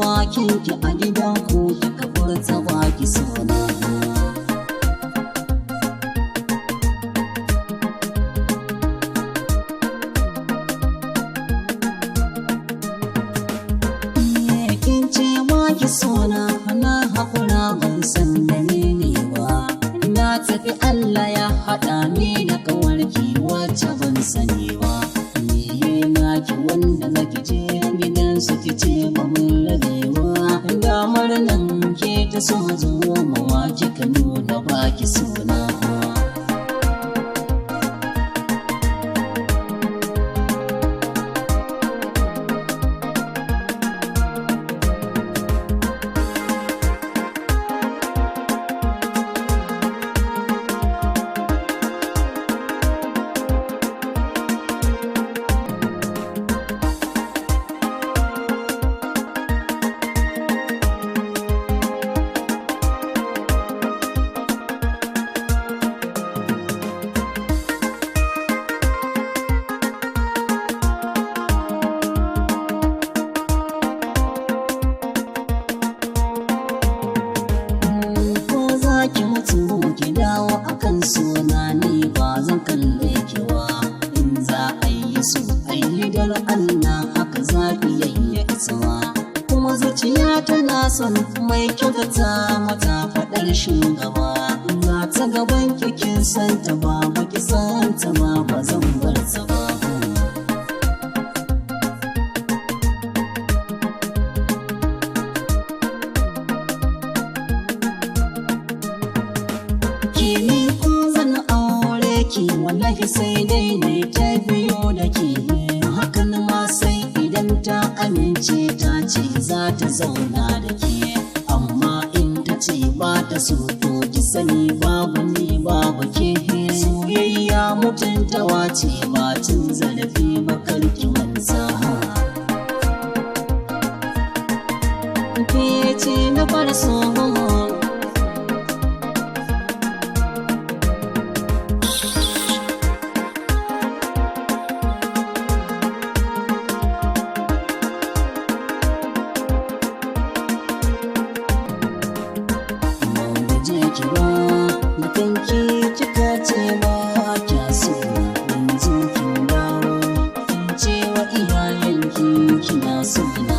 bakin ki a gidan ku kika furta baki sona. Kin ce baki sona na haƙura ban san dalili ba, na tafi Allah ya haɗa ni da ƙawarki wacce ban sani ba. Ki wanda zaki je gidan su ki ce ba mun rabewa, damar nan ke ta so zuwa mawa kika nuna baki sona. Ki mutu ki dawo akan suna ni ba zan kalle ki ba, in za a yi su ayi dar Allah haka za ki yayya isawa, kuma zuciya tana son mai kyautata mata faɗar shugaba. Za ta gaban kikin santa ba baki santa ba zan bar ta ba. Wallahi sai dai ne ta biyo da ke, hakan ma sai idan ta amince ta ce za ta zauna da ke, amma in ta ce ba ta so to ki sani babu ni babu ke. Soyayya mutuntawa ce ba cin zarafi ba karki manta. Ke ce na fara so ki ba da kanki kika ce ba kya so, yanzu kin dawo kin ce wa iyayenki kina so.